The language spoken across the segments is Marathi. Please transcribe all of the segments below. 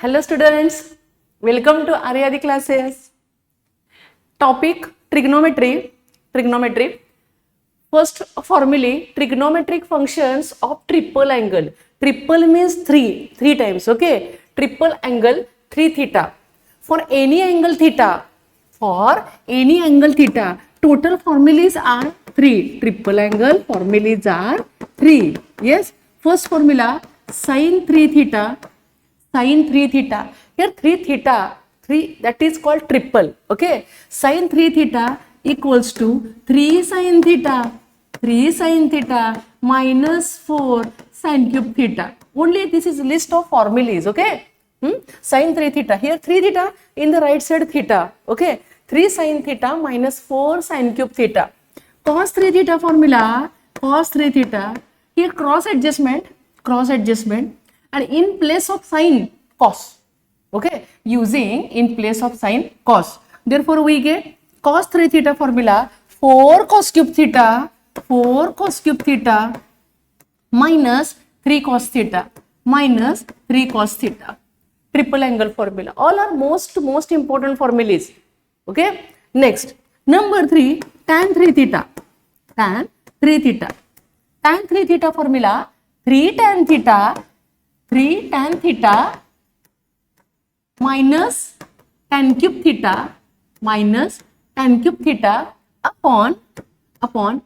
Hello students, welcome to Aryadi classes. Topic trigonometry. First formulae, trigonometric functions of triple angle. Triple means three times, okay? Triple angle 3 theta. For any angle theta, total formulas are 3. Triple angle formulas are 3. Yes, first formula sin 3 theta. Sin 3 theta. Here 3 theta, 3 that is called triple. Okay. Sin 3 theta equals to 3 sin theta. 3 sin theta minus 4 sin cube theta. Only this is list of formulas. Okay. Sin 3 theta. Here 3 theta in the right side theta. Okay. 3 sin theta minus 4 sin cube theta. Cos 3 theta formula. Cos 3 theta. Here cross adjustment. And in place of sin, cos. Okay, using in place of sin, cos. Therefore, we get cos 3 theta formula 4 cos cube theta minus 3 cos theta Triple angle formula. All are most important formulas. Okay. Next, number 3, tan 3 theta. Tan 3 theta formula 3 tan theta minus tan cube theta upon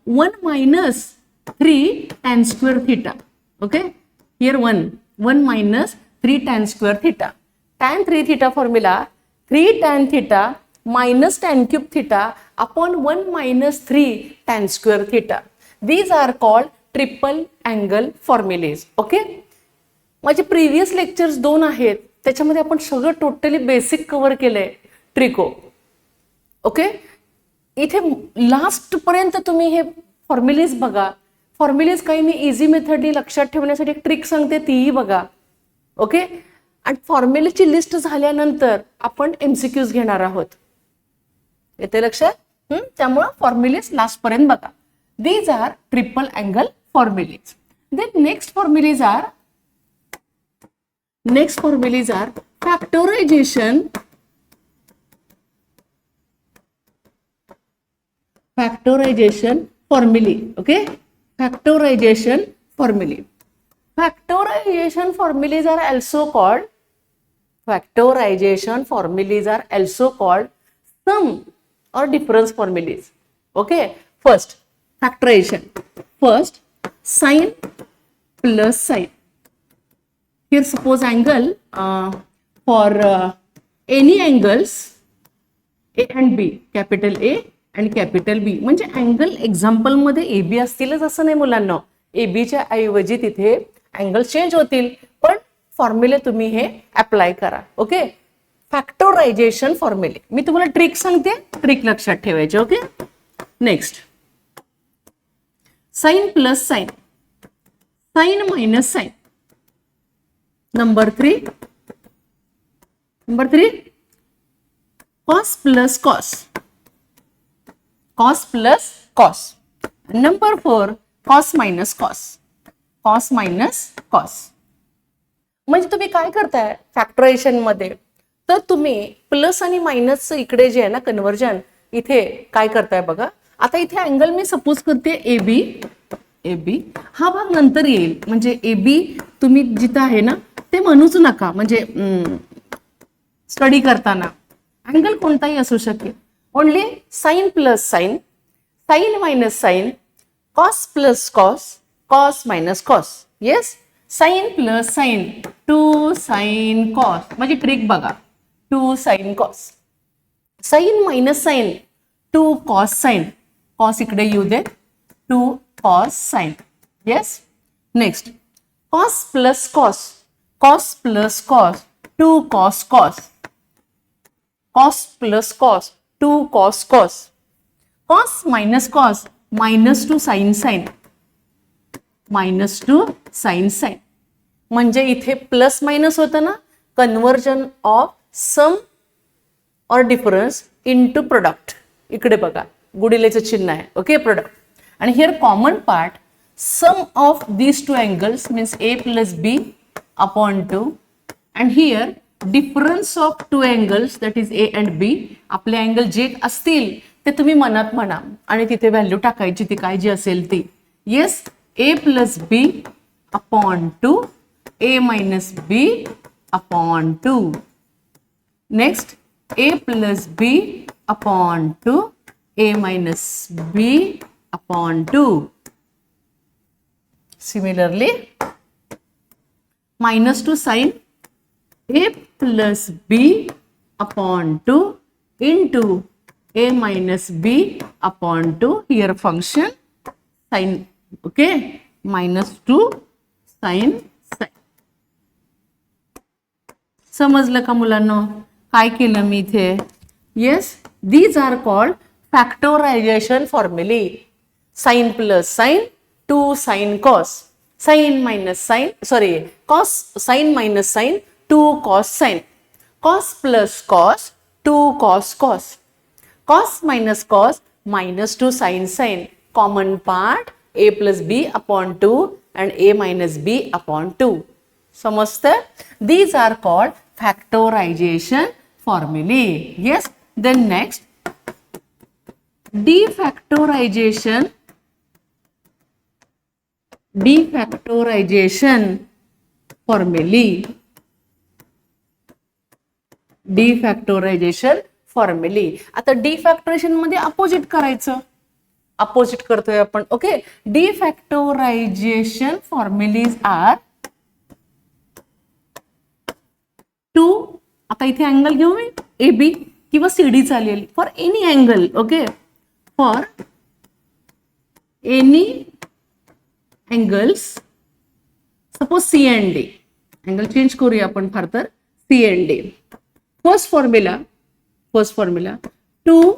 1 minus 3 tan square theta. Okay, here 1 minus 3 tan square theta. Tan 3 theta formula 3 tan theta minus tan cube theta upon 1 minus 3 tan square theta. These are called triple angle formulas. Okay. माझे प्रिव्हियस लेक्चर्स 2 आहेत, त्याच्यामध्ये आपण सगळं टोटली बेसिक कव्हर केलंय ट्रिको. ओके, इथे लास्ट पर्यंत तुम्ही हे फॉर्म्युलेज बघा. फॉर्म्युलेज काही मी इझी मेथडनी लक्षात ठेवण्यासाठी एक ट्रिक सांगते, तीही बघा. ओके, आणि फॉर्म्युलेची लिस्ट झाल्यानंतर आपण एमसीक्यूज घेणार आहोत. येते लक्षात? त्यामुळे फॉर्म्युलेज लास्ट पर्यंत बघा. These are triple angle formulas. Then next formulas are factorization formulae. Okay, factorization formulae are also called sum or difference formulas. Okay, first factorization. First, sin plus sin. Here suppose angle for any angles A and B, capital A and capital B. म्हणजे अँगल एक्झाम्पल मध्ये ए बी असतीलच असं नाही मुलांना. ए बीच्या ऐवजी तिथे अँगल चेंज होतील, पण फॉर्म्युले तुम्ही हे अप्लाय करा. ओके, फॅक्टोरायझेशन फॉर्म्युले. मी तुम्हाला ट्रिक सांगते, ट्रिक लक्षात ठेवायचे. Okay, next sine plus sine, sine minus sine. Number 3, cos plus cos. Number 4, cos minus cos. म्हणजे तुम्ही काय करताय फॅक्टरायझेशन मध्ये, तर तुम्ही प्लस आणि मायनस इकडे जे आहे ना कन्वर्जन, इथे काय करताय बघा. आता इथे अँगल मी सपोज करते ए बी. हा भाग नंतर येईल, म्हणजे ए बी तुम्ही जिथं आहे ना ते म्हणूच नका. म्हणजे स्टडी करताना अँगल कोणताही असू शकेल. Only sine plus sine, sine minus sine, cos plus cos, cos minus cos. Yes, sine plus sine 2 sine cos. म्हणजे ट्रिक बघा, 2 sine cos. Sine minus sine 2 cos sine. Cos इकडे येऊ दे, 2 cos sine. Yes, next cos plus cos, cos plus cos 2 cos cos. Cos plus cos 2 cos cos. Cos minus cos minus 2 sin sin. म्हणजे इथे प्लस मायनस होतं ना, कन्वर्जन ऑफ सम और डिफरन्स इनटू प्रोडक्ट. इकडे बघा गुणिलेचं चिन्ह आहे. Okay, product. आणि here common part, sum of these 2 angles means A plus B upon 2, and here difference of two angles that is A and B. आपले अँगल जे असतील ते तुम्ही मनात म्हणा आणि तिथे व्हॅल्यू टाकायची ती काय जी असेल ती. Yes, A plus B upon 2 A minus B upon 2. Next a plus b upon 2 a minus b upon 2. Similarly, minus 2 sin a plus b upon 2 into a minus b upon 2. Here function sin, okay, minus 2 sin. समजलं का मुलांनो काय केलं मी इथे. Yes, these are called factorization फॉर्म्युले. Sine plus sine 2 sine cos, sine minus sine sorry cos sine minus sine 2 cos sine, cos plus cos 2 cos cos, cos minus cos minus 2 sine sine. Common part a plus B upon 2 and a minus B upon 2. समजतं. These are called factorization formulae. Yes, then next defactorization formulae. Defactorization formulae. आता defactorization मध्ये अपोजिट करायचं, अपोजिट करतोय आपण. Okay, defactorization formulas are 2. आता इथे अँगल घेऊ मी ए बी किंवा सी डी चालेल. For any angle. Okay, for any angles suppose C and D. Angle change करूया आपण फार तर C and D. First formula 2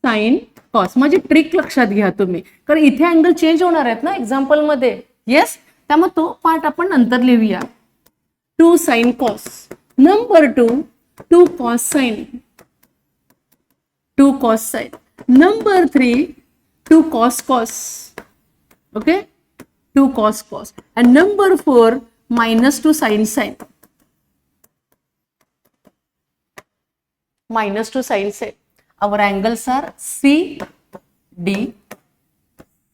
sine cos. माझी ट्रिक लक्षात घ्या तुम्ही, कारण इथे अँगल चेंज होणार आहेत ना एक्झाम्पल मध्ये. येस, त्यामुळे तो पार्ट आपण नंतर लिहूया. 2 sine cos. Number 2 cos sin, 2 cos sin. Number 3 2 cos cos. Okay, 2 cos cos. And number 4 minus 2 sin sin, minus 2 sin sin. Our angles are C D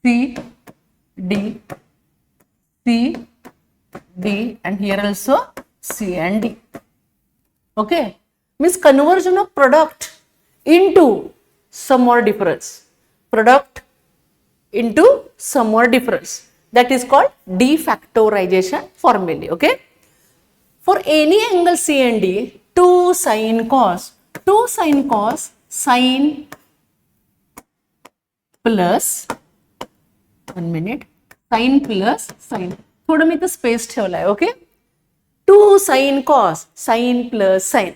C D C D and here also C and D. Okay, means conversion of product into some more difference. Product into some more difference. That is called defactorization formulae. Okay, for any angle C and D, 2 sin cos, 2 sin cos, sin plus 1 minute, sin plus sin. थोडं मी इथं स्पेस ठेवलाय. Okay, 2 sin cos, sin plus sin,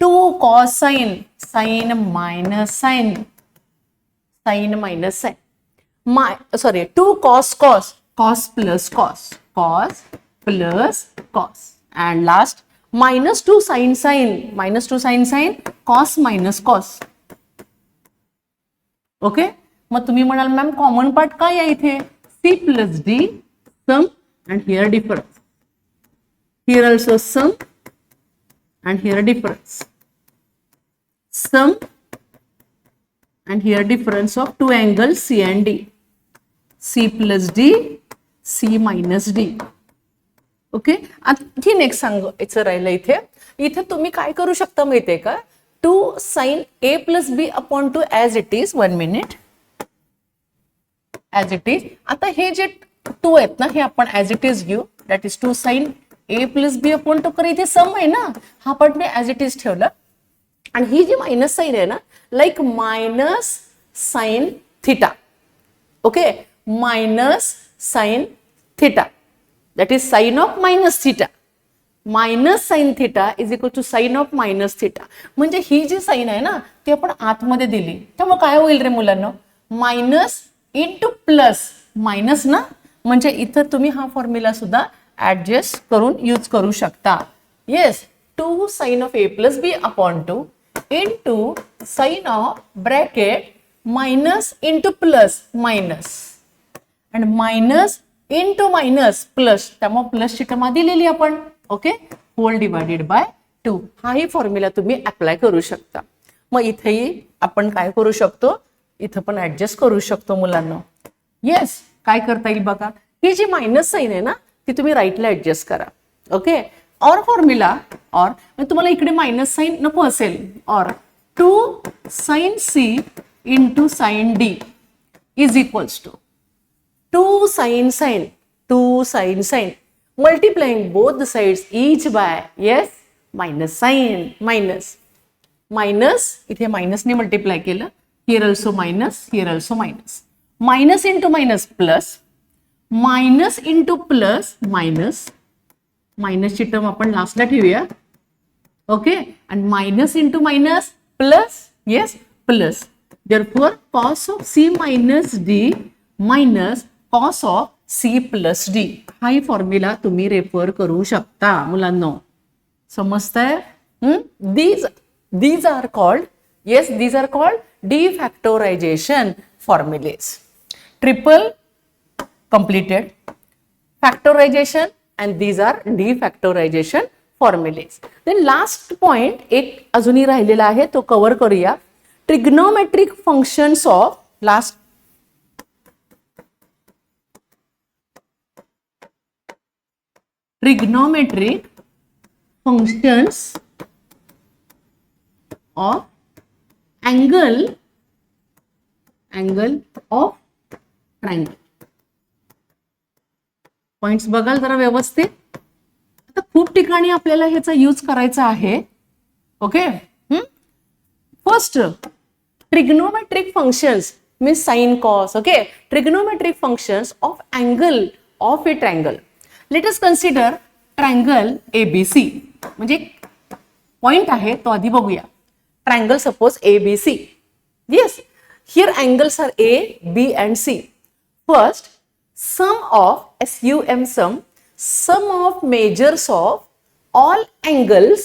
2 cos sin, sin minus sin, sin minus sin. 2 cos cos, cos plus cos, cos plus cos. And last minus 2 sin sin, minus 2 sin sin, cos minus cos. Okay, मग तुम्ही म्हणाल मॅम कॉमन पार्ट काय आहे इथे. C plus D sum and here difference. Here also sum and here difference. Sum and here difference of two angles C and D. C plus D, C minus D. Okay, आणखी नेक्स्ट सांगायचं राहिलं इथे. इथे तुम्ही काय करू शकता माहितीये का. 2 sin A plus B upon 2 as it is. 1 minute. As it is. आता हे जे 2 आहेत ना, हे आपण as it is घेऊ. That is 2 sin A plus B upon 2. कर इथे सम आहे ना, हा part me as it is ठेवला. आणि ही जी मायनस साइन आहे ना, like minus sine theta. Okay, minus sine theta. That is sin of minus theta. Minus sin theta is equal to sin of minus theta. म्हणजे ही जी साइन आहे ना, ती आपण आतमध्ये दिली. त्यामुळे काय होईल रे मुलांना, मायनस इंटू प्लस मायनस ना, म्हणजे इथं तुम्ही हा फॉर्म्युला सुद्धा ऍडजस्ट करून यूज करू शकता. Yes, 2 sin of A plus B upon 2 into sin of bracket minus into plus minus and minus into minus plus. त्यामुळे प्लसची टर्म दिलेली आपण. ओके, होल डिवाइडेड बाय 2 हाही फॉर्म्युला तुम्ही अप्लाय करू शकता. मग इथेही आपण काय करू शकतो, इथं पण ऍडजस्ट करू शकतो मुलांना. येस, काय करता येईल बघा, ही जी मायनस साईन आहे ना ती तुम्ही राईटला ऍडजस्ट करा. ओके, ऑर फॉर्म्युला, ऑर तुम्हाला इकडे मायनस साईन नको असेल, or 2 sine C into sine D is equals to 2 sine sine 2 sine sine multiplying both the sides each by yes minus sign minus इथे मायनस ने मल्टिप्लाय केलं, here also minus into minus plus minus into plus minus ची टर्म आपण लास्टला ठेवूया. Okay, and minus into minus plus yes plus therefore cos of c minus d minus cos of c plus d हाही फॉर्म्युला तुम्ही रेफर करू शकता मुलांनो. समजतंय? these are called defactorization formulas. Triple completed, factorization, and these are defactorization formulas. Then last point एक अजूनही राहिलेला आहे तो कव्हर करूया. Trigonometric functions of last trigonometric functions of angle of triangle. Points बघाल जरा व्यवस्थित. आता खूप ठिकाणी आपल्याला ह्याचा यूज करायचा आहे. Okay, first trigonometric functions means sine cos. Okay, trigonometric functions of angle of A triangle. Let us consider triangle ABC. म्हणजे पॉइंट आहे तो आधी बघूया. Triangle suppose ABC. Yes, here angles are A, B and C. First, sum of measures of all angles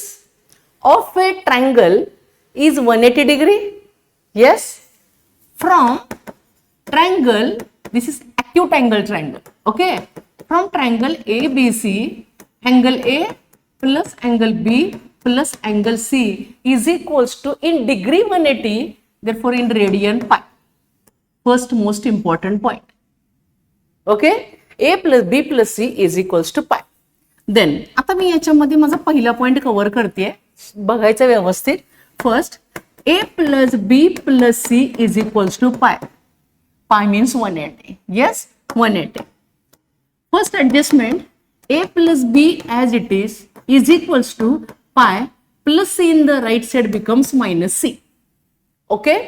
of a triangle is 180 degree. Yes, from triangle, this is acute angle triangle. Okay, from triangle ABC, angle A plus angle B plus angle C is equals to in degree 180, therefore in radian pi. First most important point. Okay, A plus B plus C is equals to pi. Then आता मी याच्यामध्ये माझा पहिला पॉइंट कव्हर करते, बघायचं व्यवस्थित. First A plus B plus C is equals to pi. Pi means 180. Yes, 180. First adjustment, A plus B as it is equals to pi plus C in the right side becomes minus C. Okay,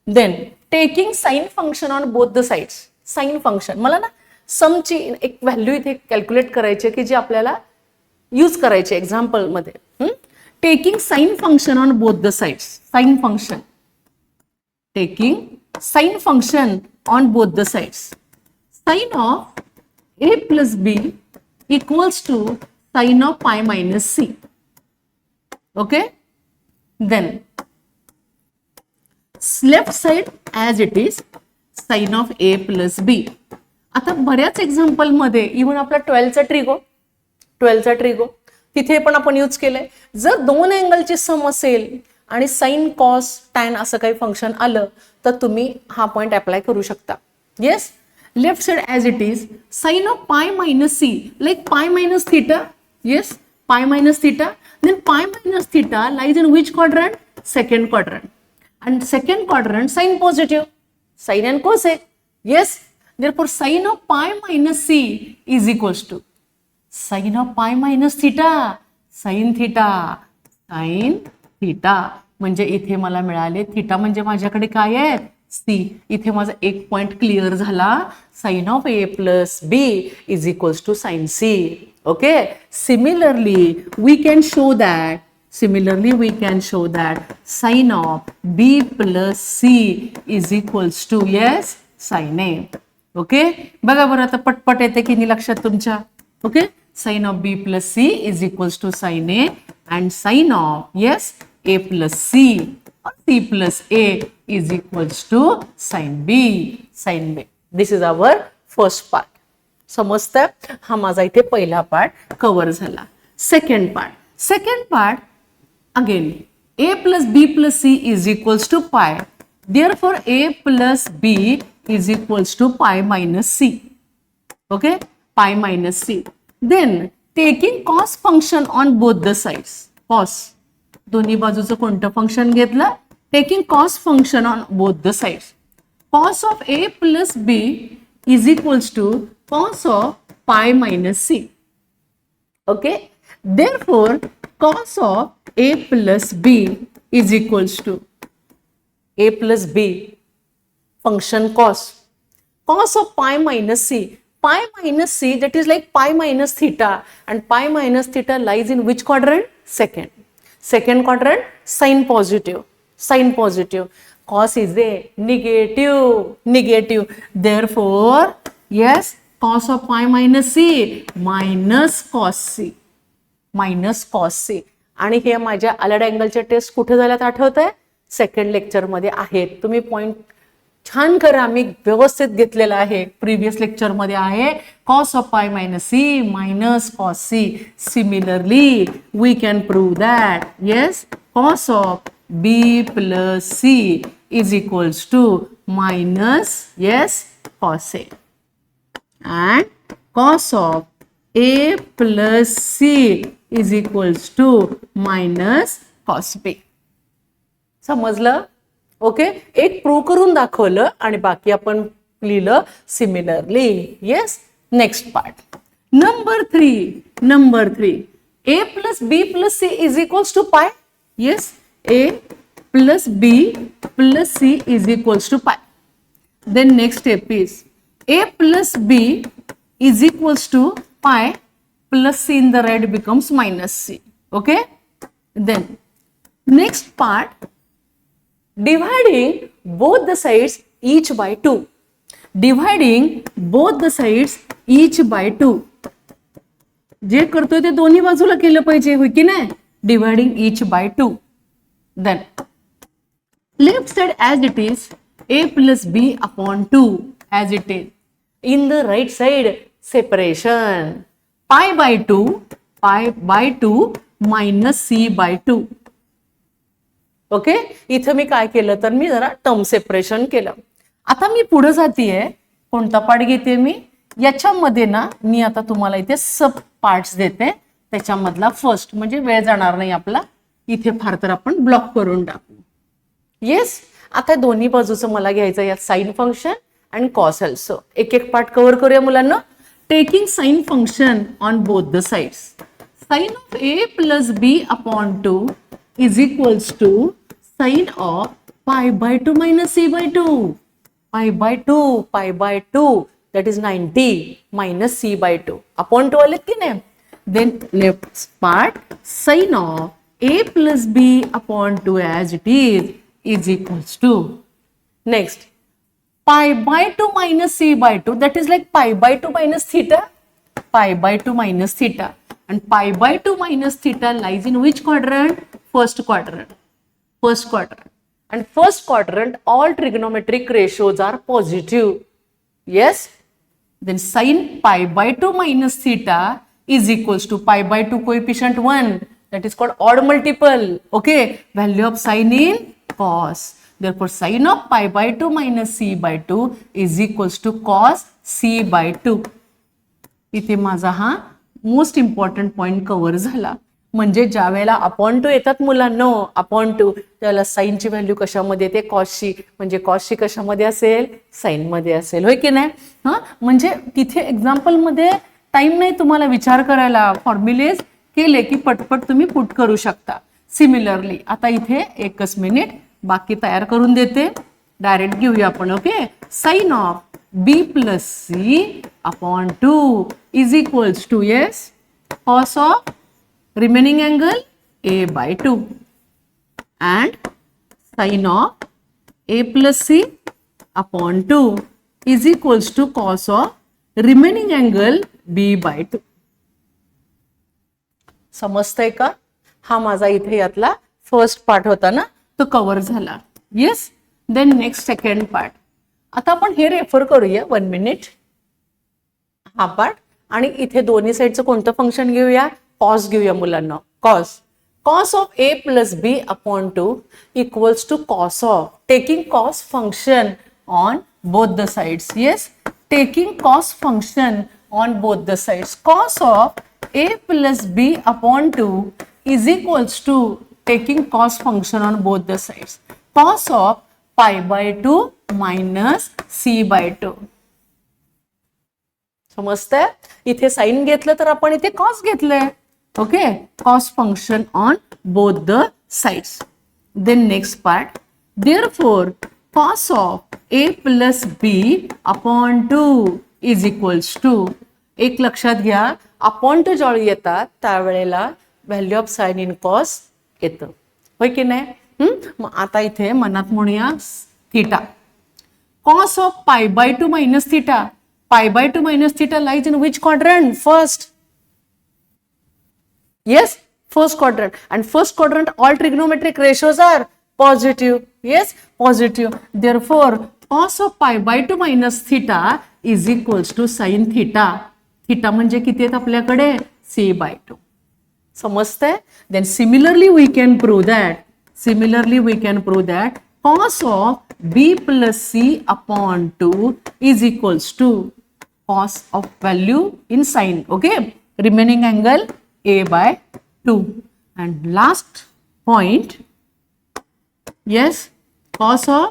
then taking sine function on both the sides. Sine function मला ना सम ची एक व्हॅल्यू इथे कॅल्क्युलेट करायची की जी आपल्याला यूज करायची एक्झाम्पल मध्ये. Taking sine function on both the sides. Sine function, taking sine function on both the sides. Sine of A plus B equals to sine of pi minus C. Okay, then left side as it is sine of A plus B. आता बऱ्याच एक्झाम्पल मध्ये इव्हन आपला 12चा ट्रिगो तिथे पण आपण यूज केलंय. जर दोन अँगलची सम असेल आणि साइन कॉस टॅन असं काही फंक्शन आलं तर तुम्ही हा पॉइंट अप्लाय करू शकता. Yes, left side as it is sine of pi minus C, like pi minus theta. Yes, pi minus theta. Then pi minus theta lies in which quadrant? Second quadrant. And second quadrant sine positive, sine and cosec. Yes, therefore sine of pi minus C is equals to sine of pi minus theta, sin theta, sin theta. म्हणजे इथे मला मिळाले थीटा म्हणजे माझ्याकडे काय आहे C. इथे माझा एक पॉइंट क्लिअर झाला. Sine of A plus B is equals to sine C. Okay, similarly we can show that sine of B plus C is equals to yes sine A. Okay, बघा बरं आता पटपट येते की नाही लक्षात तुमच्या. Okay, sine of B plus C is equals to sine A and sine of yes A plus C or C plus A is equals to sin B. This is our first part. समजतं? हा माझा इथे पहिला पार्ट कव्हर झाला. Second part again a plus b plus c is equals to pi. Therefore a plus b is equals to pi minus c. Okay, pi minus c. Then taking cos function on both the sides, cos दोन्ही बाजूचं कोणतं फंक्शन घेतलं, taking cos function on both the sides. Cos of a plus b is equals to cos of pi minus c. Okay, therefore cos of a plus b is equals to a plus b function cos of pi minus c. Pi minus c, that is like pi minus theta, and pi minus theta lies in which quadrant? Second quadrant, sign positive. Cos is a negative. Therefore yes, cos of pi minus c minus cos c. आणि हे माझ्या आलाड अँगलच्या टेस्ट कुठे झाल्यात आठवतंय? सेकंड लेक्चर मध्ये आहेत. तुम्ही पॉइंट छान करा, मी व्यवस्थित घेतलेला आहे. प्रिव्हियस लेक्चर मध्ये आहे cos of pi minus c minus cos c. Similarly we can prove that yes, cos of b plus c is equals to minus yes cos a, and cos of a plus c is equals to minus cos b. समजलं? ओके, एक प्रूव्ह करून दाखवलं आणि बाकी आपण लिहिलं similarly. Yes, next part number 3. a plus b plus c is equals to pi. Yes, a plus b plus c is equals to pi. Then next step is a plus b is equals to pi plus c in the red becomes minus c. Okay, then next part, dividing both the sides each by 2. जे करतोय ते दोन्ही बाजूला केलं पाहिजे, होय की नाही? Dividing each by 2. Then left side as it is, a plus b upon 2 as it is. In the right side, separation, pi by 2 minus c by 2. Okay, इथं मी काय केलं तर मी जरा टर्म सेपरेशन केलं. आता मी पुढे जातीये, कोणता पार्ट घेते मी याच्यामध्ये ना, मी आता तुम्हाला इथे सब पार्ट्स देते. त्याच्यामधला फर्स्ट, म्हणजे वेळ जाणार नाही आपला, इथे फार तर आपण ब्लॉक करून टाकू. येस, आता दोन्ही बाजूचं मला घ्यायचं यात साइन फंक्शन आणि कॉस ऑल्सो. एक पार्ट कव्हर करूया मुलांना. Taking sine function on both the sides, sine of a plus b upon 2 is equals to sine of pi by 2 minus c by 2. Pi by 2 that is 90 minus c by 2 upon 2 आलेत की नाही. Then left part, sine of a plus b upon 2 as it is equals to next pi by 2 minus c by 2, that is like pi by 2 minus theta. And pi by 2 minus theta lies in which quadrant? First quadrant. And first quadrant, all trigonometric ratios are positive. Yes, then sin pi by 2 minus theta is equals to pi by 2 coefficient 1, that is called odd multiple. Okay, value of sin in cos. Therefore sin of pi by 2 minus c by 2 is equals to cos c by 2. इथे माझा हा मोस्ट इम्पॉर्टंट पॉइंट कव्हर झाला. म्हणजे ज्या वेळेला अपॉन 2 येतात मुलांनो, अपॉन 2, त्याला साईनची व्हॅल्यू कशामध्ये येते? कॉसची. म्हणजे कॉसची कशामध्ये असेल? साईन मध्ये असेल, होय की नाही? म्हणजे तिथे एक्झाम्पल मध्ये टाइम नाही तुम्हाला विचार करायला, फॉर्म्युलेज केले की पटपट तुम्ही पुट करू शकता. सिमिलरली आता इथे एकच मिनिट बाकी तयार करून देते, डायरेक्ट घेऊया आपण. Okay, sine of b plus c upon 2 is equals to yes, cos of remaining angle a by 2 and sin of a plus c upon 2 is equals to cos of remaining angle b by 2. समजतंय का? हा माझा इथे यातला फर्स्ट पार्ट होता ना, तो कव्हर झाला. Yes, then next second part. आता आपण हे रेफर करूया 1 मिनिट, हा पार्ट. आणि इथे दोन्ही साईडचं कोणतं फंक्शन घेऊया? कॉस घेऊया मुलांना. cos of a plus b upon 2 equals to cos of, taking cos function on both the sides. Yes, taking cos function on both the sides. Cos of a plus b upon 2 is equals to taking cos function on both the sides. Cos of pi by 2 minus c by 2. समजतंय? इथे साइन घेतलं तर आपण इथे कॉस घेतलंय. Okay, cos function on both the sides. Then next part, therefore cos of a plus B upon 2 is equals to, एक लक्षात घ्या, अपॉन 2 ज्यावेळी येतात त्यावेळेला value of sine in cos येतं, होय की नाही? मग आता इथे मनात म्हणूया theta. Cos of pi by 2 minus theta, pi by 2 minus theta lies in which quadrant? First. Yes, first quadrant. And first quadrant, all trigonometric ratios are positive. Yes, positive. Therefore, cos of pi by 2 minus theta is equals to sin theta. Theta म्हणजे किती आहेत आपल्याकडे? c by 2. समजतंय? Then similarly we can prove that cos of b plus c upon 2 is equals to cos of value in sine. Okay, remaining angle a by 2. And last point, yes, cos of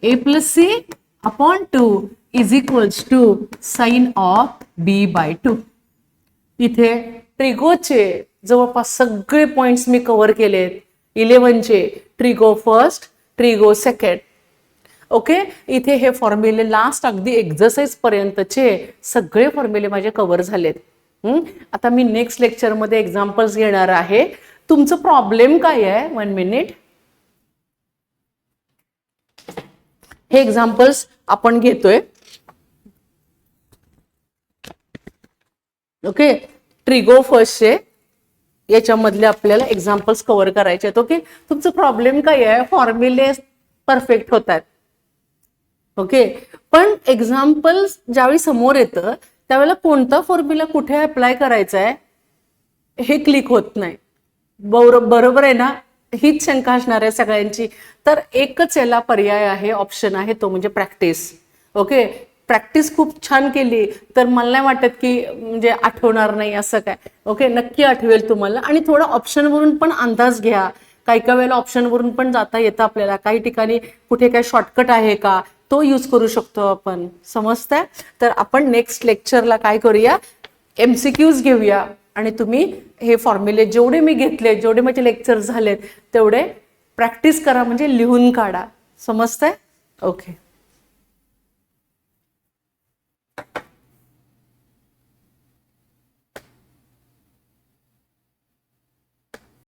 a plus c upon 2 is equals to sine of b by 2. इथे ट्रिगोचे जवळपास सगळे पॉइंट्स मी कव्हर केलेत. 11चे trigo first, trigo second. Okay, इथे हे फॉर्म्युले लास्ट अगदी एक्झरसाइज पर्यंतचे सगळे फॉर्म्युले माझे कव्हर झालेत. आता मी नेक्स्ट लेक्चर मध्ये एक्झाम्पल्स घेणार आहे. तुमचं प्रॉब्लेम काय आहे? 1 मिनिट. हे एक्झाम्पल्स आपण घेतोय. ओके, ट्रिगो फर्स्टचे याच्यामधले आपल्याला एक्झाम्पल्स कव्हर करायचे आहेत. ओके, तुमचं प्रॉब्लेम काय आहे? फॉर्म्युले परफेक्ट होतात. ओके, पण एक्झाम्पल्स ज्यावेळी समोर येतं त्यावेळेला कोणता फॉर्म्युला कुठे अप्लाय करायचा आहे हे क्लिक होत नाही. बरोबर आहे ना? हीच शंका असणार आहे सगळ्यांची. तर एकच याला पर्याय आहे, ऑप्शन आहे, तो म्हणजे प्रॅक्टिस. ओके, प्रॅक्टिस खूप छान केली तर मला नाही वाटत की म्हणजे आठवणार नाही असं काय. ओके, नक्की आठवेल तुम्हाला. आणि थोडं ऑप्शनवरून पण अंदाज घ्या. काही वेळेला ऑप्शनवरून पण जाता येतं आपल्याला. काही ठिकाणी कुठे काय शॉर्टकट आहे का तो यूज करू शकतो आपण. समजतंय? तर आपण नेक्स्ट लेक्चरला काय करूया, MCQs घेऊया आणि तुम्ही हे फॉर्म्युले जेवढे मी घेतले, जेवढे माझे लेक्चर झालेत तेवढे प्रॅक्टिस करा, म्हणजे लिहून काढा. समजतंय? ओके.